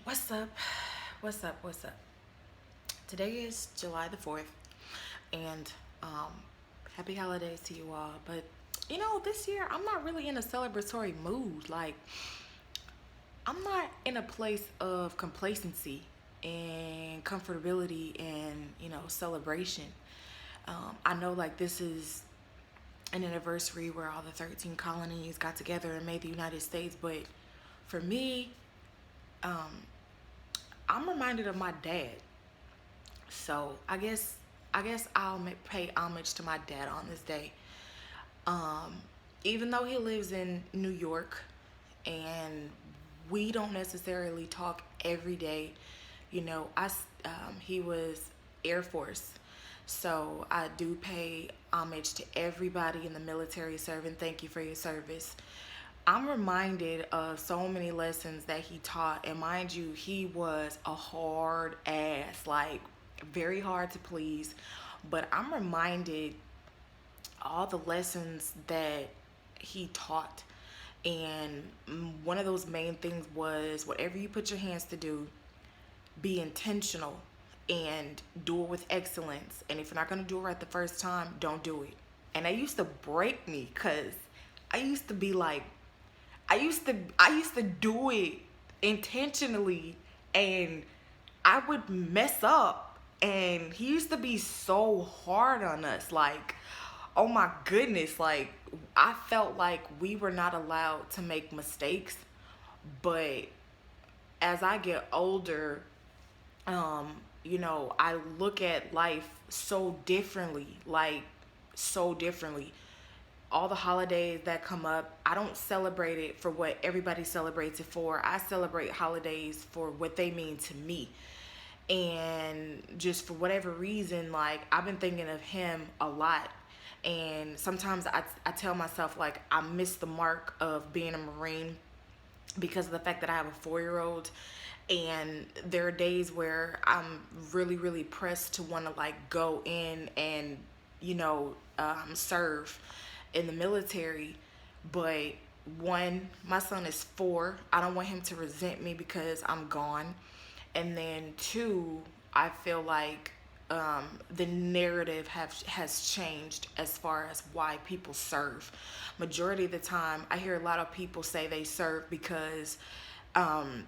What's up? What's up? What's up? Today is July the 4th, and um, happy holidays to you all. But this year I'm not really in a celebratory mood. Like, I'm not in a place of complacency and comfortability and, celebration. I know, like, this is an anniversary where all the 13 colonies got together and made the United States, but for me, um, I'm reminded of my dad. So I guess I'll pay homage to my dad on this day. Um, Even though he lives in New York, and we don't necessarily talk every day, he was Air Force, so I do pay homage to everybody in the military serving. Thank you for your service. I'm reminded of so many lessons that he taught, and mind you, he was a hard ass, like very hard to please. But I'm reminded all the lessons that he taught, and one of those main things was whatever you put your hands to do, be intentional and do it with excellence. And if you're not gonna do it right the first time, don't do it. And that used to break me because I used to be like, I used to do it intentionally, and I would mess up, and he used to be so hard on us, like, oh my goodness, like, I felt like we were not allowed to make mistakes. But as I get older, I look at life so differently, like, so differently. All the holidays that come up, I don't celebrate it for what everybody celebrates it for. I celebrate holidays for what they mean to me. And just for whatever reason, like, I've been thinking of him a lot. And sometimes I tell myself, like, I missed the mark of being a Marine because of the fact that I have a 4-year-old. And there are days where I'm really, really pressed to want to, like, go in and, serve in the military. But one, my son is 4. I don't want him to resent me because I'm gone. And then two, I feel like the narrative has changed as far as why people serve. Majority of the time, I hear a lot of people say they serve because um,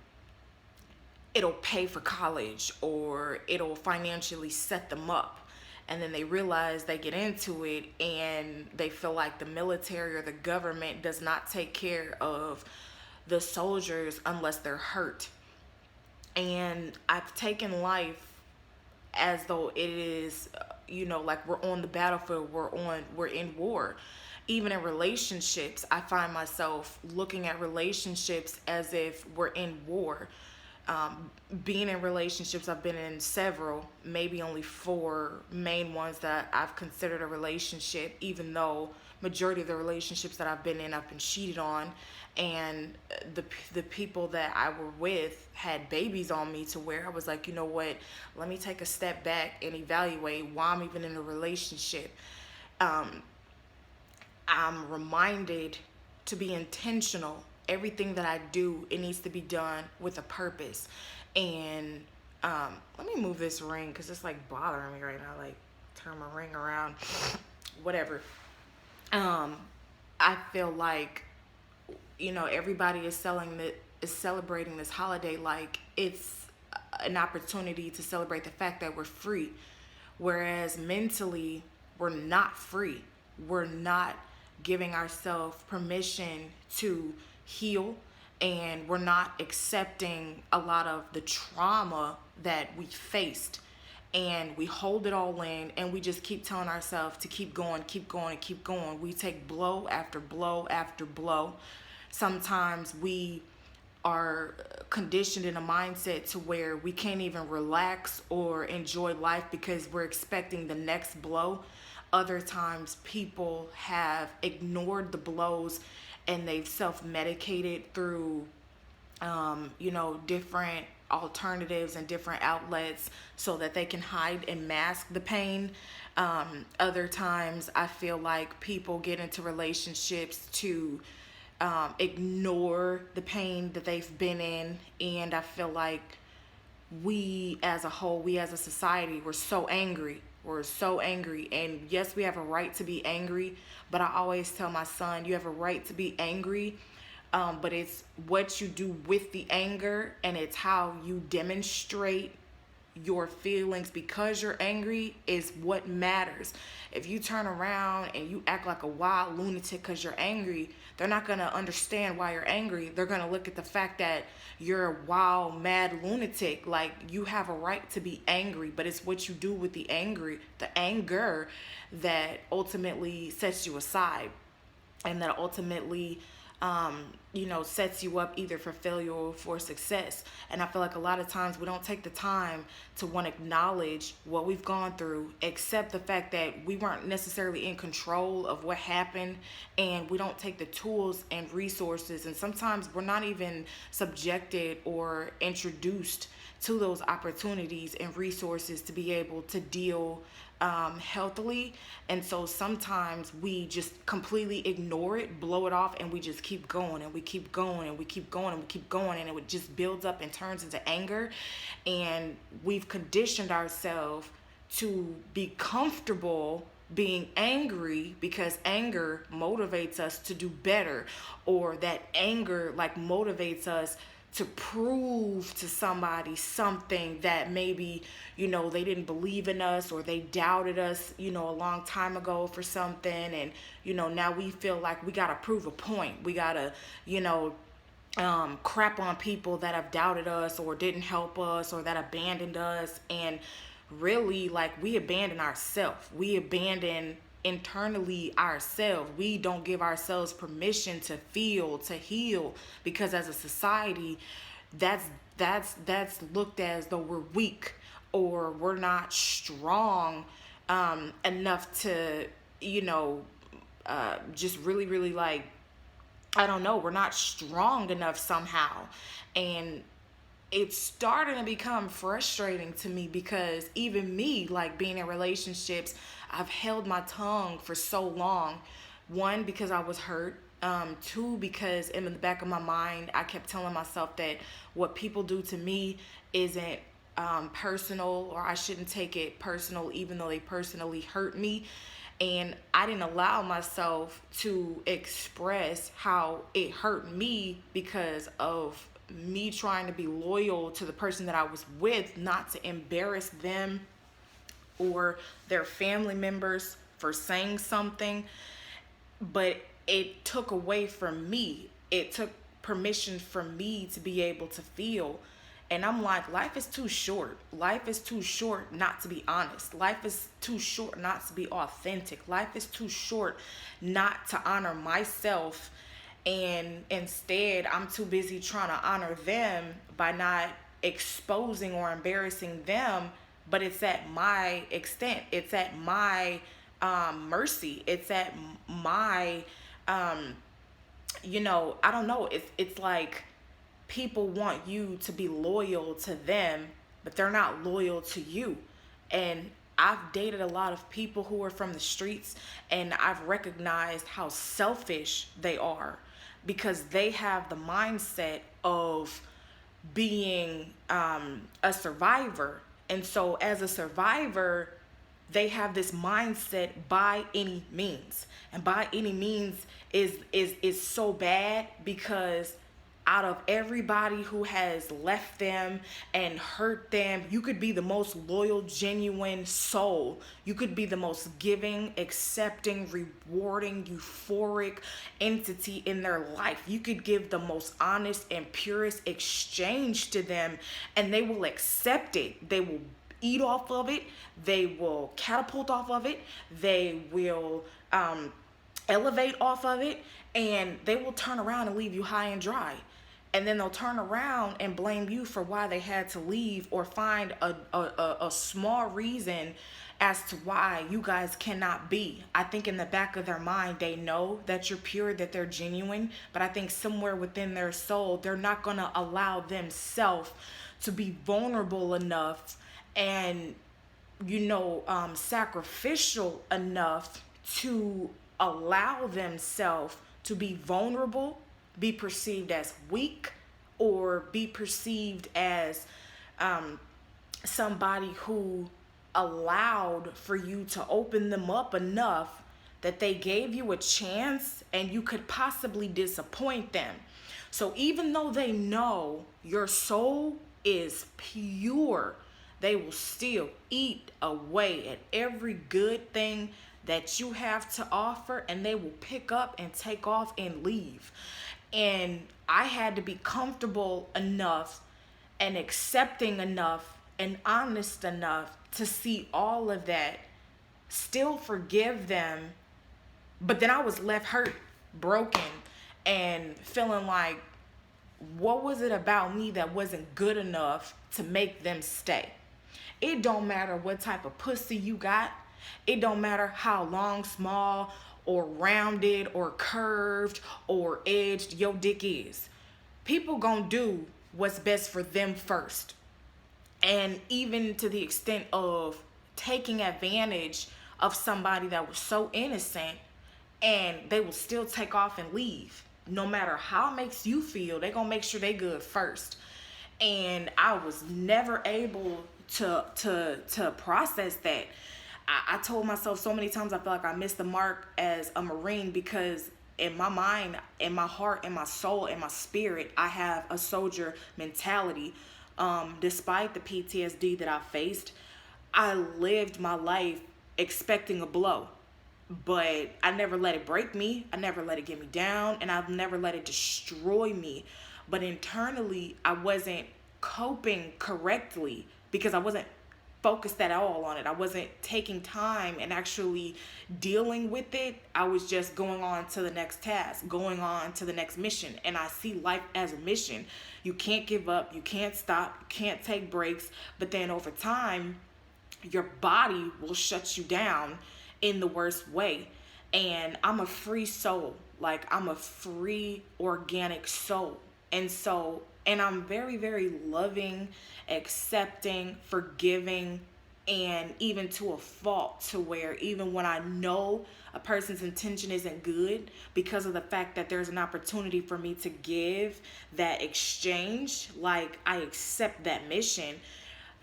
it'll pay for college or it'll financially set them up. And then they realize they get into it and they feel like the military or the government does not take care of the soldiers unless they're hurt. And I've taken life as though it is, like, we're on the battlefield, we're in war. Even in relationships, I find myself looking at relationships as if we're in war. Being in relationships, I've been in several, maybe only 4 main ones that I've considered a relationship, even though majority of the relationships that I've been in, I've been cheated on. And the people that I were with had babies on me, to where I was like, you know what, let me take a step back and evaluate why I'm even in a relationship. um, I'm reminded to be intentional. Everything that I do, it needs to be done with a purpose. And let me move this ring because it's like bothering me right now. Like, turn my ring around, whatever. Um, I feel like, everybody is celebrating this holiday like it's an opportunity to celebrate the fact that we're free, whereas mentally we're not free. We're not giving ourselves permission to heal, and we're not accepting a lot of the trauma that we faced, and we hold it all in, and we just keep telling ourselves to keep going, keep going, and keep going. We take blow after blow after blow. Sometimes we are conditioned in a mindset to where we can't even relax or enjoy life because we're expecting the next blow. Other times, people have ignored the blows and they've self medicated through, different alternatives and different outlets so that they can hide and mask the pain. Other times, I feel like people get into relationships to ignore the pain that they've been in. And I feel like we as a whole, we as a society, we're so angry. We're so angry. And yes, we have a right to be angry, but I always tell my son, you have a right to be angry, but it's what you do with the anger, and it's how you demonstrate your feelings because you're angry is what matters. If you turn around and you act like a wild lunatic because you're angry, they're not going to understand why you're angry. They're going to look at the fact that you're a wild, mad lunatic. Like, you have a right to be angry, but it's what you do with the anger that ultimately sets you aside, and that ultimately sets you up either for failure or for success. And I feel like a lot of times we don't take the time to want to acknowledge what we've gone through, accept the fact that we weren't necessarily in control of what happened, and we don't take the tools and resources. And sometimes we're not even subjected or introduced to those opportunities and resources to be able to deal healthily. And so sometimes we just completely ignore it, blow it off, and we just keep going, and we keep going, and we keep going, and we keep going, and it just builds up and turns into anger. And we've conditioned ourselves to be comfortable being angry because anger motivates us to do better, or that anger like motivates us to prove to somebody something that maybe, they didn't believe in us, or they doubted us, a long time ago for something. And, now we feel like we got to prove a point. We got to, crap on people that have doubted us or didn't help us or that abandoned us. And really, like, we abandon ourselves. We abandon internally ourselves. We don't give ourselves permission to feel, to heal, because as a society, that's looked as though we're weak, or we're not strong enough to, just really, like, I don't know, we're not strong enough somehow. And it's starting to become frustrating to me, because even me, like, being in relationships, I've held my tongue for so long. One, because I was hurt. Two, because in the back of my mind, I kept telling myself that what people do to me isn't personal, or I shouldn't take it personal, even though they personally hurt me. And I didn't allow myself to express how it hurt me because of me trying to be loyal to the person that I was with, not to embarrass them or their family members for saying something. But it took away from me. It took permission from me to be able to feel. And I'm like, life is too short. Life is too short not to be honest. Life is too short not to be authentic. Life is too short not to honor myself. And instead, I'm too busy trying to honor them by not exposing or embarrassing them. But it's at my extent. It's at my mercy. It's at my, I don't know. It's like people want you to be loyal to them, but they're not loyal to you. And I've dated a lot of people who are from the streets, and I've recognized how selfish they are, because they have the mindset of being a survivor. And so as a survivor, they have this mindset by any means. And by any means is so bad, because out of everybody who has left them and hurt them, you could be the most loyal, genuine soul. You could be the most giving, accepting, rewarding, euphoric entity in their life. You could give the most honest and purest exchange to them, and they will accept it. They will eat off of it. They will catapult off of it. They will elevate off of it, and they will turn around and leave you high and dry. And then they'll turn around and blame you for why they had to leave, or find a small reason as to why you guys cannot be. I think in the back of their mind, they know that you're pure, that they're genuine, but I think somewhere within their soul, they're not going to allow themselves to be vulnerable enough and, sacrificial enough to allow themselves to be vulnerable be perceived as weak or be perceived as somebody who allowed for you to open them up enough that they gave you a chance and you could possibly disappoint them. So even though they know your soul is pure, they will still eat away at every good thing that you have to offer, and they will pick up and take off and leave. And I had to be comfortable enough and accepting enough and honest enough to see all of that, still forgive them, but then I was left hurt, broken, and feeling like, what was it about me that wasn't good enough to make them stay? It don't matter what type of pussy you got. It don't matter how long, small, or rounded, or curved, or edged your dick is. People gonna do what's best for them first. And even to the extent of taking advantage of somebody that was so innocent, and they will still take off and leave. No matter how it makes you feel, they gonna make sure they good first. And I was never able to process that. I told myself so many times I feel like I missed the mark as a Marine, because in my mind, in my heart, in my soul, in my spirit, I have a soldier mentality. Despite the PTSD that I faced, I lived my life expecting a blow. But I never let it break me. I never let it get me down. And I've never let it destroy me. But internally, I wasn't coping correctly because I wasn't focused at all on it. I wasn't taking time and actually dealing with it. I was just going on to the next task, going on to the next mission. And I see life as a mission. You can't give up. You can't stop. You can't take breaks. But then over time, your body will shut you down in the worst way. And I'm a free soul. Like, I'm a free organic soul. And I'm very, very loving, accepting, forgiving, and even to a fault, to where even when I know a person's intention isn't good, because of the fact that there's an opportunity for me to give that exchange, like, I accept that mission.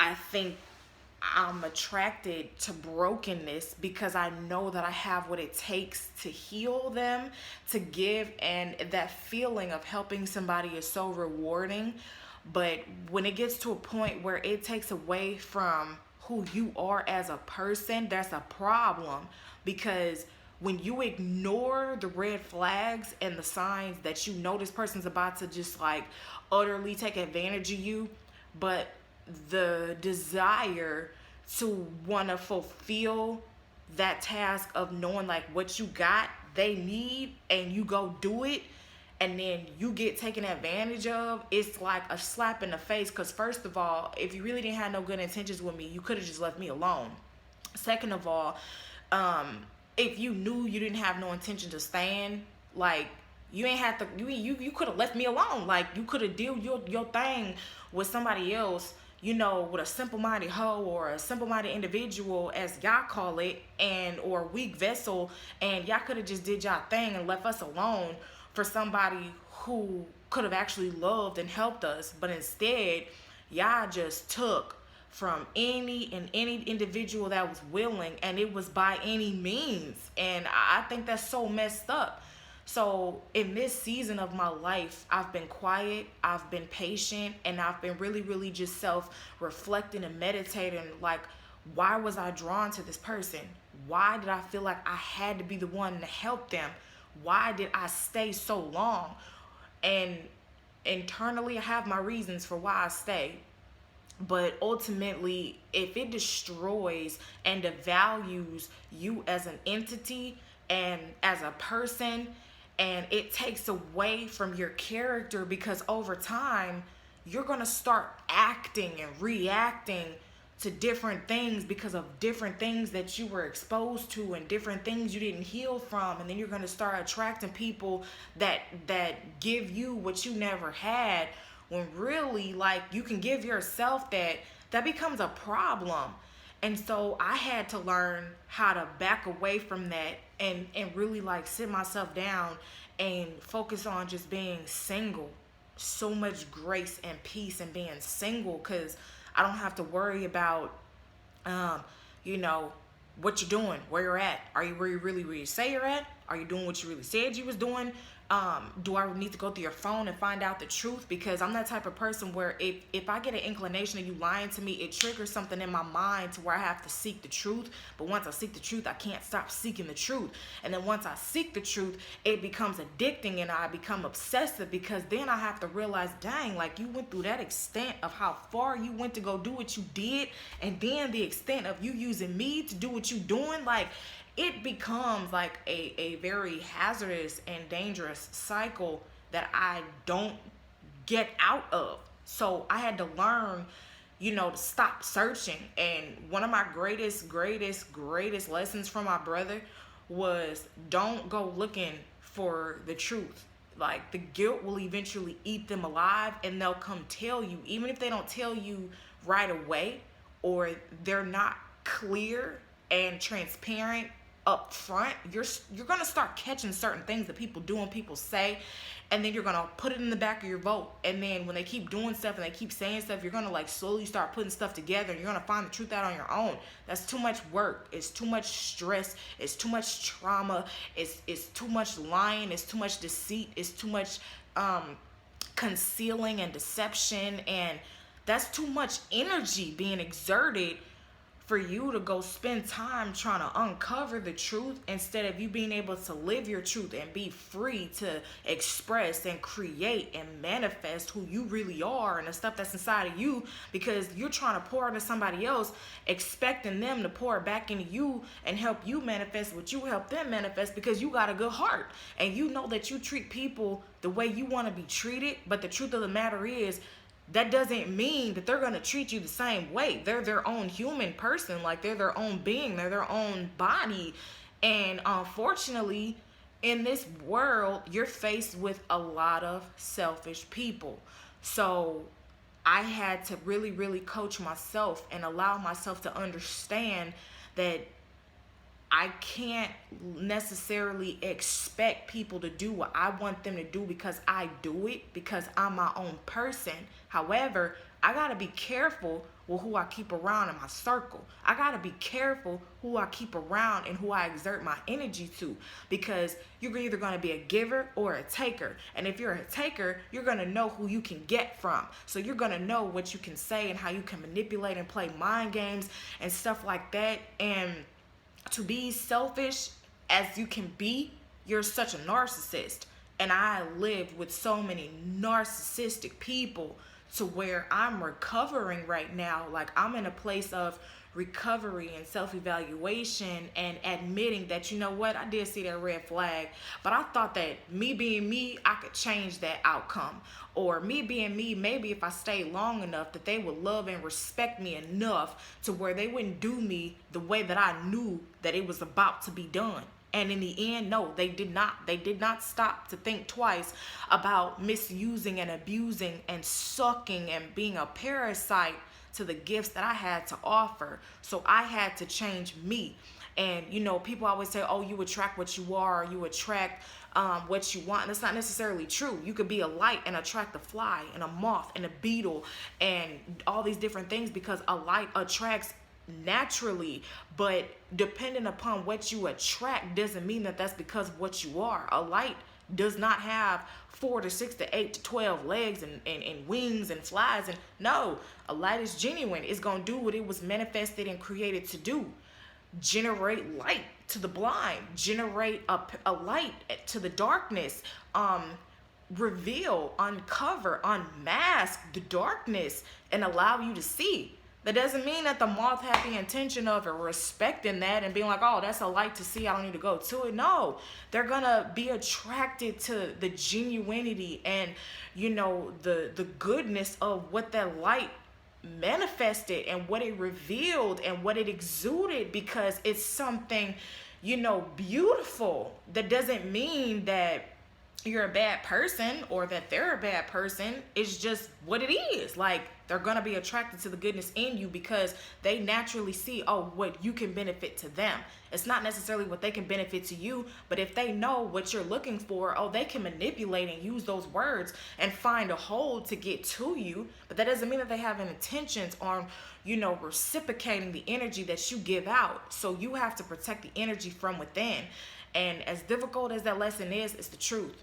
I think I'm attracted to brokenness because I know that I have what it takes to heal them, to give, and that feeling of helping somebody is so rewarding. But when it gets to a point where it takes away from who you are as a person, that's a problem. Because when you ignore the red flags and the signs that you know this person's about to just like utterly take advantage of you, but the desire to want to fulfill that task of knowing like what you got, they need, and you go do it, and then you get taken advantage of, it's like a slap in the face. Because first of all, if you really didn't have no good intentions with me, you could have just left me alone. Second of all, if you knew you didn't have no intention to stand, like, you ain't have to, you could have left me alone. Like, you could have dealt your thing with somebody else, you know, with a simple-minded hoe or a simple-minded individual, as y'all call it, and or weak vessel, and y'all could have just did y'all thing and left us alone for somebody who could have actually loved and helped us. But instead, y'all just took from any individual that was willing, and it was by any means. And I think that's so messed up. So in this season of my life, I've been quiet, I've been patient, and I've been really, really just self-reflecting and meditating. Like, why was I drawn to this person? Why did I feel like I had to be the one to help them? Why did I stay so long? And internally, I have my reasons for why I stay. But ultimately, if it destroys and devalues you as an entity and as a person, and it takes away from your character, because over time you're going to start acting and reacting to different things because of different things that you were exposed to and different things you didn't heal from, and then you're going to start attracting people that give you what you never had, when really, like, you can give yourself that becomes a problem. And so I had to learn how to back away from that and really like sit myself down and focus on just being single. So much grace and peace in being single, because I don't have to worry about um, you know, what you're doing, where you're at. Are you where you say you're at? Are you doing what you really said you was doing? Do I need to go through your phone and find out the truth? Because I'm that type of person where if I get an inclination of you lying to me, it triggers something in my mind to where I have to seek the truth. But once I seek the truth, I can't stop seeking the truth. And then once I seek the truth, it becomes addicting and I become obsessive, because then I have to realize, dang, like, you went through that extent of how far you went to go do what you did, and then the extent of you using me to do what you doing. Like, it becomes like a very hazardous and dangerous cycle that I don't get out of. So I had to learn, to stop searching. And one of my greatest lessons from my brother was, don't go looking for the truth. Like, the guilt will eventually eat them alive, and they'll come tell you, even if they don't tell you right away, or they're not clear and transparent up front. You're gonna start catching certain things that people do and people say, and then you're gonna put it in the back of your vote. And then when they keep doing stuff and they keep saying stuff, you're gonna like slowly start putting stuff together, and you're gonna find the truth out on your own. That's too much work. It's too much stress. It's too much trauma. It's too much lying. It's too much deceit. It's too much concealing and deception, and that's too much energy being exerted for you to go spend time trying to uncover the truth, instead of you being able to live your truth and be free to express and create and manifest who you really are and the stuff that's inside of you, because you're trying to pour into somebody else, expecting them to pour it back into you and help you manifest what you help them manifest, because you got a good heart and you know that you treat people the way you want to be treated. But the truth of the matter is, that doesn't mean that they're going to treat you the same way. They're their own human person. Like, they're their own being. They're their own body. And unfortunately, in this world, you're faced with a lot of selfish people. So I had to really coach myself and allow myself to understand that I can't necessarily expect people to do what I want them to do because I do it, because I'm my own person. However, I got to be careful with who I keep around in my circle. I got to be careful who I keep around and who I exert my energy to, because you're either going to be a giver or a taker. And if you're a taker, you're going to know who you can get from. So you're going to know what you can say and how you can manipulate and play mind games and stuff like that. And to be selfish as you can be, you're such a narcissist. And I lived with so many narcissistic people to where I'm recovering right now. Like, I'm in a place of recovery and self-evaluation and admitting that, you know what, I did see that red flag, but I thought that me being me, I could change that outcome. Or me being me, maybe if I stayed long enough, that they would love and respect me enough to where they wouldn't do me the way that I knew that it was about to be done. And in the end, no, they did not. They did not stop to think twice about misusing and abusing and sucking and being a parasite to the gifts that I had to offer. So I had to change me. And, people always say, oh, you attract what you are, or you attract what you want. And that's not necessarily true. You could be a light and attract a fly and a moth and a beetle and all these different things, because a light attracts naturally. But depending upon what you attract doesn't mean that that's because of what you are. A light does not have 4 to 6 to 8 to 12 legs and wings and flies. And no, a light is genuine. It's going to do what it was manifested and created to do. Generate light to the blind, generate a light to the darkness, reveal, uncover, unmask the darkness and allow you to see. That doesn't mean that the moth had the intention of respecting that and being like, oh, that's a light to see, I don't need to go to it. No, they're gonna be attracted to the genuinity and, the goodness of what that light manifested and what it revealed and what it exuded, because it's something, beautiful. That doesn't mean that you're a bad person or that they're a bad person. It's just what it is. Like, they're gonna be attracted to the goodness in you because they naturally see, oh, what you can benefit to them. It's not necessarily what they can benefit to you, but if they know what you're looking for, oh, they can manipulate and use those words and find a hold to get to you. But that doesn't mean that they have an intentions on, reciprocating the energy that you give out. So you have to protect the energy from within. And as difficult as that lesson is, it's the truth.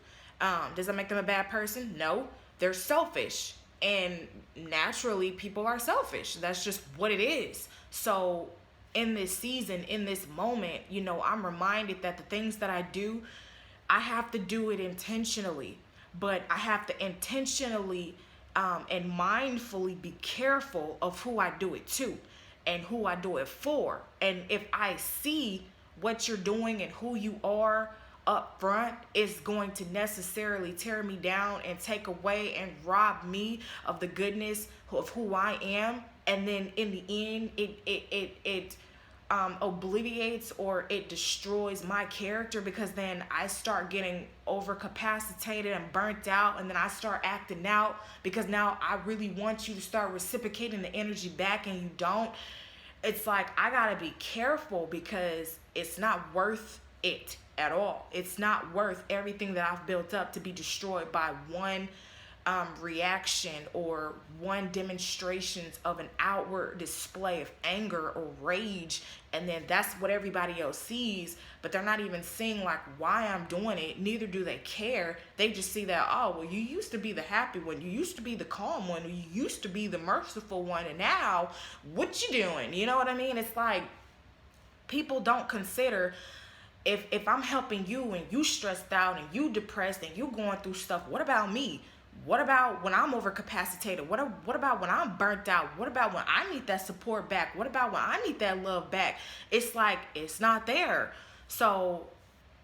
Does that make them a bad person? No. They're selfish. And naturally, people are selfish. That's just what it is. So, in this season, in this moment, I'm reminded that the things that I do, I have to do it intentionally. But I have to intentionally and mindfully be careful of who I do it to and who I do it for. And if I see what you're doing and who you are up front, is going to necessarily tear me down and take away and rob me of the goodness of who I am, and then in the end it obliviates or it destroys my character, because then I start getting overcapacitated and burnt out, and then I start acting out because now I really want you to start reciprocating the energy back and you don't. It's like, I gotta be careful because it's not worth it at all. It's not worth everything that I've built up to be destroyed by one reaction or one demonstrations of an outward display of anger or rage, and then that's what everybody else sees, but they're not even seeing like why I'm doing it. Neither do they care. They just see that, oh, well, you used to be the happy one, you used to be the calm one, you used to be the merciful one, and now what you doing? You know what I mean? It's like, people don't consider, if I'm helping you and you stressed out and you depressed and you going through stuff, what about me? What about when I'm overcapacitated? What about when I'm burnt out? What about when I need that support back? What about when I need that love back? It's like, it's not there. So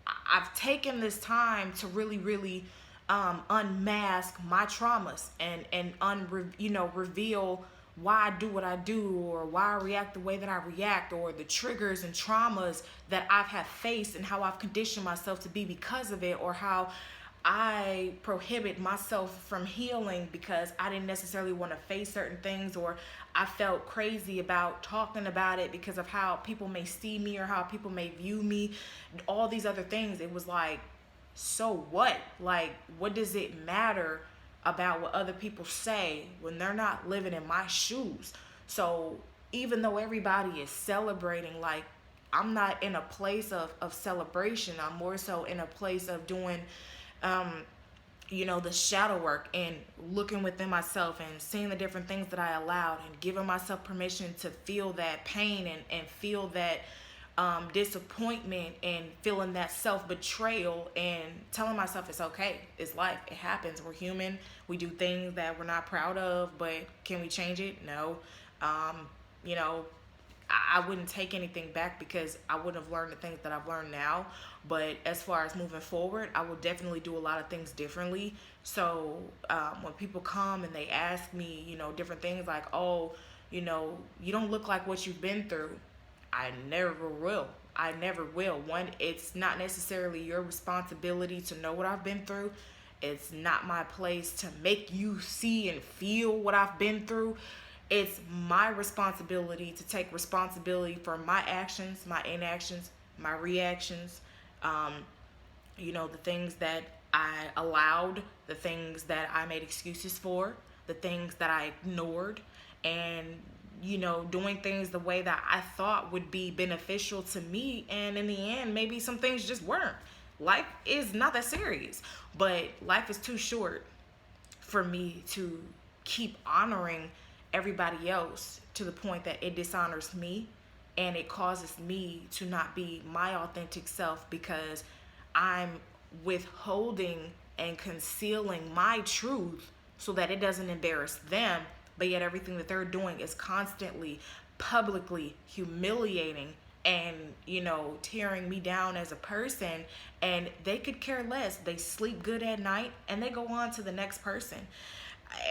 I've taken this time to really, really unmask my traumas and reveal why I do what I do, or why I react the way that I react, or the triggers and traumas that I've had faced and how I've conditioned myself to be because of it, or how I prohibit myself from healing because I didn't necessarily want to face certain things, or I felt crazy about talking about it because of how people may see me or how people may view me, all these other things. It was like, so what? Like, what does it matter about what other people say when they're not living in my shoes? So even though everybody is celebrating, like, I'm not in a place of celebration. I'm more so in a place of doing the shadow work and looking within myself and seeing the different things that I allowed, and giving myself permission to feel that pain and feel that disappointment, and feeling that self-betrayal, and telling myself it's okay. It's life. It happens. We're human. We do things that we're not proud of, but can we change it? No. I wouldn't take anything back because I wouldn't have learned the things that I've learned now. But as far as moving forward, I will definitely do a lot of things differently. So when people come and they ask me, different things like, oh, you don't look like what you've been through. I never will. I never will. One, it's not necessarily your responsibility to know what I've been through. It's not my place to make you see and feel what I've been through. It's my responsibility to take responsibility for my actions, my inactions, my reactions, the things that I allowed, the things that I made excuses for, the things that I ignored, and, doing things the way that I thought would be beneficial to me. And in the end, maybe some things just weren't. Life is not that serious, but life is too short for me to keep honoring everybody else to the point that it dishonors me, and it causes me to not be my authentic self because I'm withholding and concealing my truth so that it doesn't embarrass them. But yet everything that they're doing is constantly publicly humiliating and tearing me down as a person, and they could care less. They sleep good at night and they go on to the next person.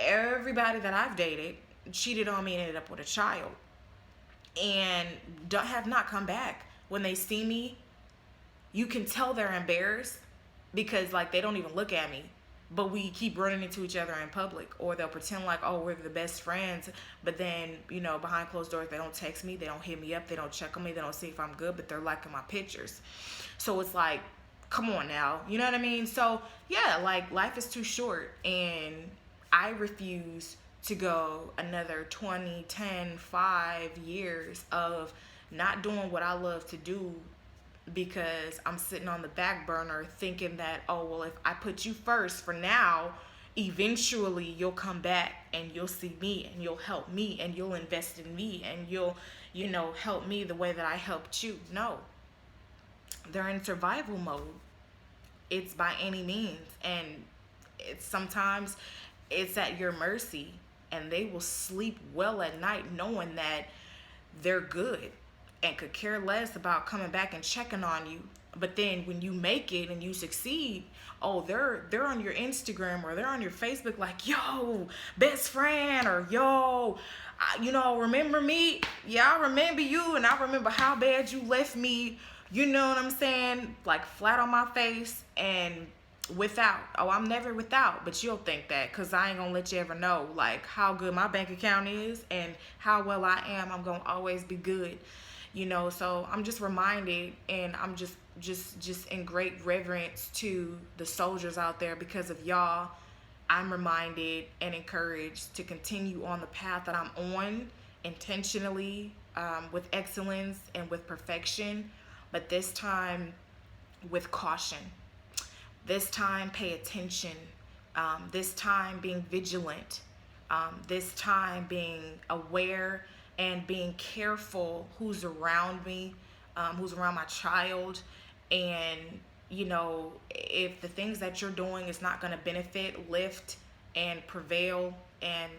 Everybody that I've dated cheated on me and ended up with a child, and have not come back. When they see me, you can tell they're embarrassed, because like they don't even look at me, but we keep running into each other in public, or they'll pretend like, oh, we're the best friends, but then, you know, behind closed doors, they don't text me, they don't hit me up, they don't check on me, they don't see if I'm good, but they're liking my pictures. So it's like, come on now, you know what I mean? So yeah, like life is too short, and I refuse to go another 20, 10, 5 years of not doing what I love to do because I'm sitting on the back burner thinking that, oh, well, if I put you first for now, eventually you'll come back and you'll see me and you'll help me and you'll invest in me and you'll, you know, help me the way that I helped you. No, they're in survival mode. It's by any means. And it's sometimes it's at your mercy, and they will sleep well at night knowing that they're good and could care less about coming back and checking on you. But then when you make it and you succeed, oh, they're on your Instagram or they're on your Facebook like, yo, best friend, or yo, you know, remember me? Yeah, I remember you, and I remember how bad you left me. You know what I'm saying? Like flat on my face and without. Oh, I'm never without, but you'll think that because I ain't gonna let you ever know like how good my bank account is and how well I am. I'm gonna always be good, you know. So I'm just reminded, and I'm just in great reverence to the soldiers out there. Because of y'all, I'm reminded and encouraged to continue on the path that I'm on intentionally, with excellence and with perfection, but this time with caution. This time, pay attention. This time, being vigilant. This time, being aware and being careful who's around me, who's around my child. And, you know, if the things that you're doing is not going to benefit, lift, and prevail and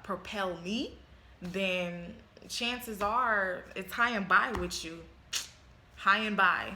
propel me, then chances are it's high and by with you. High and by.